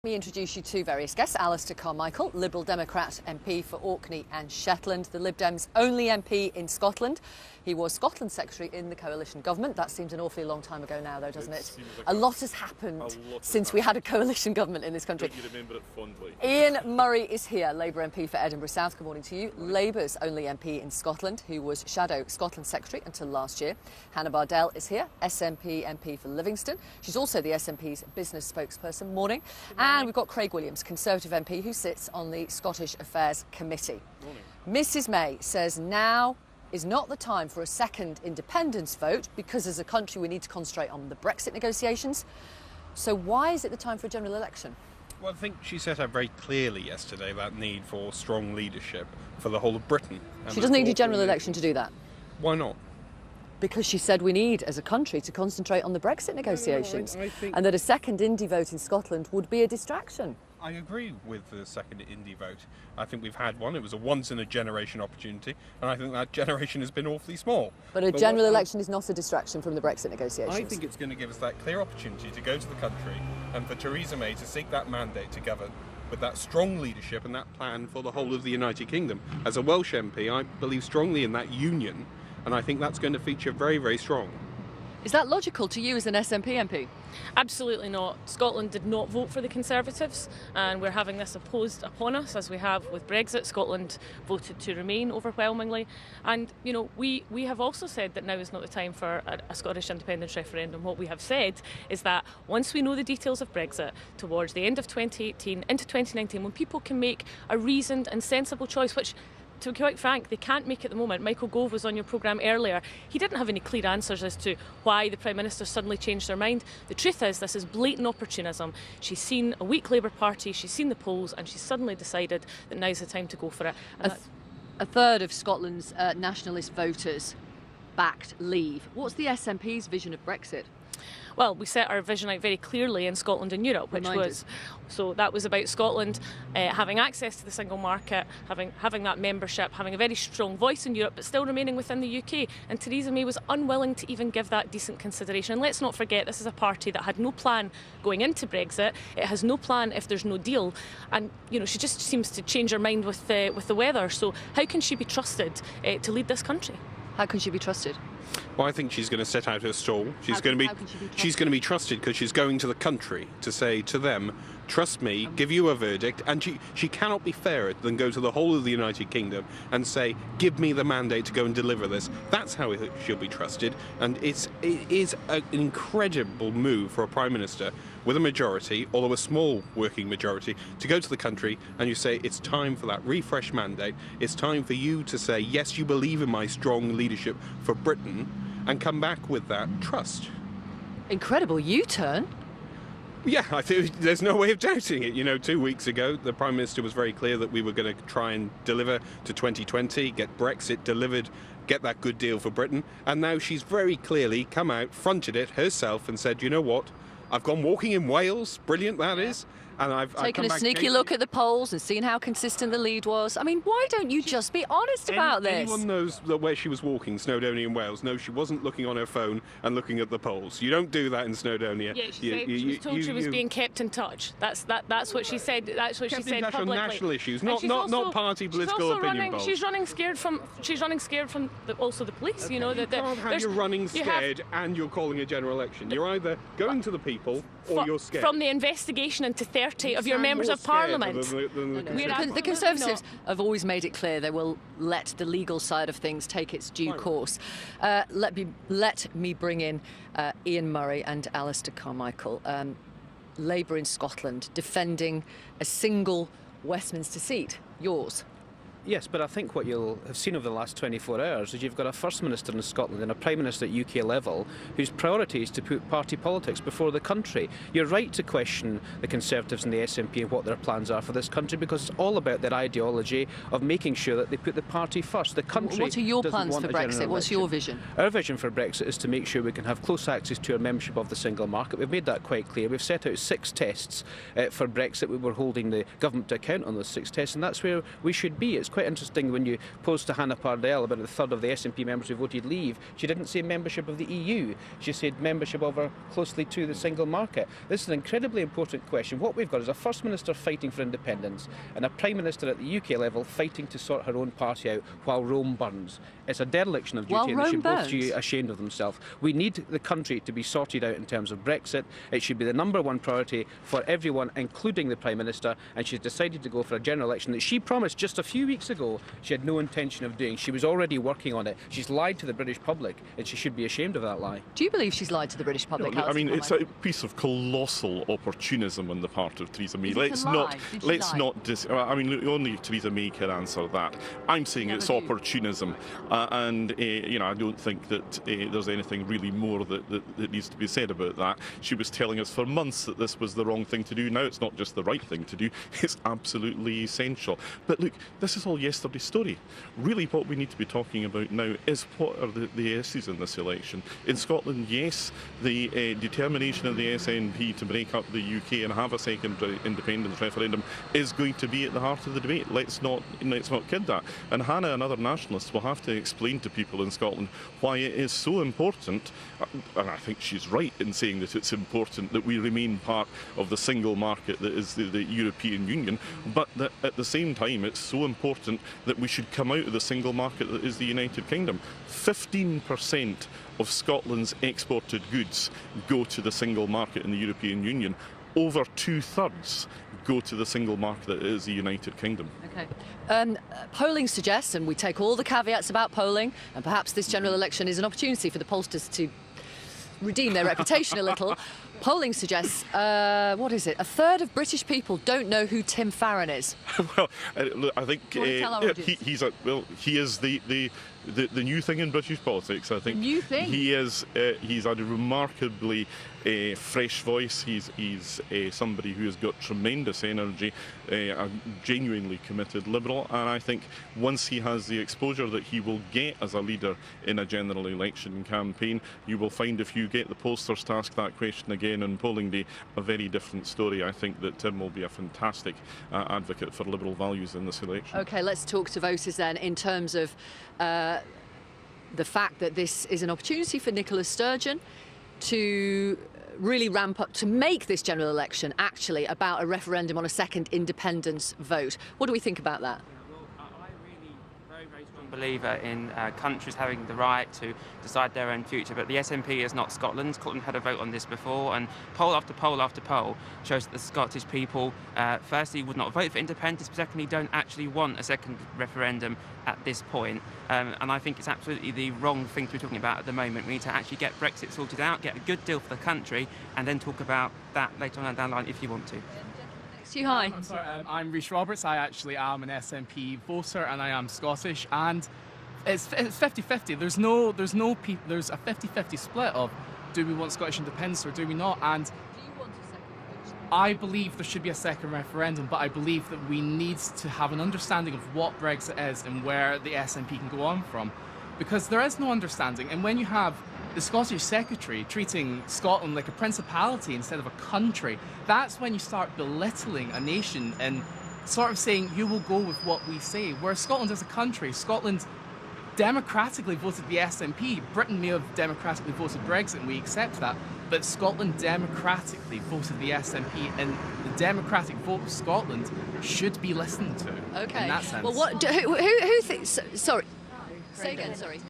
Let me introduce you to various guests. Alistair Carmichael, Liberal Democrat MP for Orkney and Shetland, the Lib Dems' only MP in Scotland. He was Scotland Secretary in the coalition government. That seems an awfully long time ago now, though, doesn't it? A lot has happened since we had a coalition government in this country. Don't you remember it fondly? Ian Murray is here, Labour MP for Edinburgh South. Good morning to you. Labour's only MP in Scotland, who was Shadow Scotland Secretary until last year. Hannah Bardell is here, SNP MP for Livingston. She's also the SNP's business spokesperson. Morning. And we've got Craig Williams, Conservative MP, who sits on the Scottish Affairs Committee. Morning. Mrs May says now is not the time for a second independence vote because as a country we need to concentrate on the Brexit negotiations. So why is it the time for a general election? Well, I think she set out very clearly yesterday that need for strong leadership for the whole of Britain. She doesn't need a general election to do that. Why not? Because she said we need, as a country, to concentrate on the Brexit negotiations, I think and that a second Indie vote in Scotland would be a distraction. I agree with the second Indie vote. I think we've had one. It was a once-in-a-generation opportunity, and I think that generation has been awfully small. But a general election is not a distraction from the Brexit negotiations. I think it's going to give us that clear opportunity to go to the country and for Theresa May to seek that mandate to govern with that strong leadership and that plan for the whole of the United Kingdom. As a Welsh MP, I believe strongly in that union, and I think that's going to feature very, very strong. Is that logical to you as an SNP MP? Absolutely not. Scotland did not vote for the Conservatives, and we're having this imposed upon us as we have with Brexit. Scotland voted to remain overwhelmingly, and you know we have also said that now is not the time for a Scottish independence referendum. What we have said is that once we know the details of Brexit towards the end of 2018 into 2019, when people can make a reasoned and sensible choice, which to be quite frank, they can't make at the moment. Michael Gove was on your programme earlier. He didn't have any clear answers as to why the Prime Minister suddenly changed their mind. The truth is, this is blatant opportunism. She's seen a weak Labour Party, she's seen the polls, and she's suddenly decided that now's the time to go for it. A third of Scotland's nationalist voters backed Leave. What's the SNP's vision of Brexit? Well, we set our vision out very clearly in Scotland and Europe, which that was about Scotland having access to the single market, having that membership, having a very strong voice in Europe, but still remaining within the UK. And Theresa May was unwilling to even give that decent consideration. And let's not forget, this is a party that had no plan going into Brexit. It has no plan if there's no deal. And you know, she just seems to change her mind with the weather. So how can she be trusted to lead this country? How can she be trusted? Well, I think she's going to set out her stall. She's going to be trusted because she's going to the country to say to them, trust me, give you a verdict, and she cannot be fairer than go to the whole of the United Kingdom and say, give me the mandate to go and deliver this. That's how she'll be trusted, and it is an incredible move for a Prime Minister with a majority, although a small working majority, to go to the country and you say it's time for that refresh mandate, it's time for you to say, yes, you believe in my strong leadership for Britain, and come back with that trust. Incredible U-turn. Yeah, I think there's no way of doubting it. You know, 2 weeks ago, the Prime Minister was very clear that we were going to try and deliver to 2020, get Brexit delivered, get that good deal for Britain. And now she's very clearly come out, fronted it herself and said, you know what, I've gone walking in Wales, brilliant that is. And I've taken a sneaky look at the polls and seen how consistent the lead was. I mean, why don't you just be honest about this? Anyone knows that where she was walking, Snowdonia in Wales, knows she wasn't looking on her phone and looking at the polls. You don't do that in Snowdonia. Yeah, she was told she was being kept in touch. That's what she said. That's what she said publicly. On national issues, not party political opinion polls. She's running scared from also the police. Okay, you know you can't have you're running scared and you're calling a general election. You're either going to the people or you're scared. From the investigation into 30 of your members of Parliament. The Conservatives have always made it clear they will let the legal side of things take its due course. Let me bring in Ian Murray and Alistair Carmichael. Labour in Scotland defending a single Westminster seat, yours. Yes, but I think what you'll have seen over the last 24 hours is you've got a First Minister in Scotland and a Prime Minister at UK level whose priority is to put party politics before the country. You're right to question the Conservatives and the SNP and what their plans are for this country because it's all about their ideology of making sure that they put the party first. The country What are your plans for Brexit? What's your vision? Our vision for Brexit is to make sure we can have close access to our membership of the single market. We've made that quite clear. We've set out 6 tests for Brexit. We were holding the government to account on those 6 tests, and that's where we should be. It's quite quite interesting when you posed to Hannah Pardell about a third of the SNP members who voted leave, she didn't say membership of the EU. She said membership of her closely to the single market. This is an incredibly important question. What we've got is a First Minister fighting for independence and a Prime Minister at the UK level fighting to sort her own party out while Rome burns. It's a dereliction of duty, While and Rome they should both burns? be ashamed of themselves. We need the country to be sorted out in terms of Brexit. It should be the #1 priority for everyone, including the Prime Minister, and she's decided to go for a general election that she promised just a few weeks ago she had no intention of doing. She was already working on it. She's lied to the British public, and she should be ashamed of that lie. Do you believe she's lied to the British public? No, I Alison mean, it's Conway? a piece of colossal opportunism on the part of Theresa May. Is it a lie? Did she lie? I mean, only Theresa May can answer that. I'm saying Never it's do. opportunism, and I don't think that there's anything really more that needs to be said about that. She was telling us for months that this was the wrong thing to do. Now it's not just the right thing to do; it's absolutely essential. But look, this is all yesterday's story. Really, what we need to be talking about now is what are the S's in this election. In Scotland, yes, the determination of the SNP to break up the UK and have a second independence referendum is going to be at the heart of the debate. Let's not kid that. And Hannah and other nationalists will have to explain to people in Scotland why it is so important, and I think she's right in saying that it's important that we remain part of the single market that is the European Union, but that at the same time it's so important that we should come out of the single market that is the United Kingdom. 15% of Scotland's exported goods go to the single market in the European Union. Over 2/3 go to the single market that is the United Kingdom. Okay. Polling suggests, and we take all the caveats about polling, and perhaps this general election is an opportunity for the pollsters to redeem their reputation a little. Polling suggests, what is it? A third of British people don't know who Tim Farron is. Well, look, I think Do you want to tell our audience? he is the new thing in British politics. I think The new thing? He's a remarkably fresh voice. He's somebody who has got tremendous energy, a genuinely committed Liberal, and I think once he has the exposure that he will get as a leader in a general election campaign, you will find if you get the pollsters to ask that question again on polling day, a very different story. I think that Tim will be a fantastic advocate for Liberal values in this election. Okay, let's talk to voters then in terms of the fact that this is an opportunity for Nicola Sturgeon to really ramp up, to make this general election actually about a referendum on a second independence vote. What do we think about that? I'm really very strong believer in countries having the right to decide their own future, but the SNP is not Scotland. Scotland had a vote on this before, and poll after poll after poll shows that the Scottish people firstly would not vote for independence, but secondly don't actually want a second referendum at this point. And I think it's absolutely the wrong thing to be talking about at the moment. We need to actually get Brexit sorted out, get a good deal for the country, and then talk about that later on down the line if you want to. Hi. I'm sorry, I'm Rhys Roberts. I actually am an SNP voter and I am Scottish, and it's 50-50. There's a 50-50 split of do we want Scottish independence or do we not? And I believe there should be a second referendum, but I believe that we need to have an understanding of what Brexit is and where the SNP can go on from, because there is no understanding. And when you have the Scottish Secretary treating Scotland like a principality instead of a country, that's when you start belittling a nation and sort of saying you will go with what we say. Whereas Scotland is a country. Scotland democratically voted the SNP. Britain may have democratically voted Brexit, and we accept that. But Scotland democratically voted the SNP, and the democratic vote of Scotland should be listened to. Okay. In that sense. Well, who thinks? Sorry. Say again. Sorry.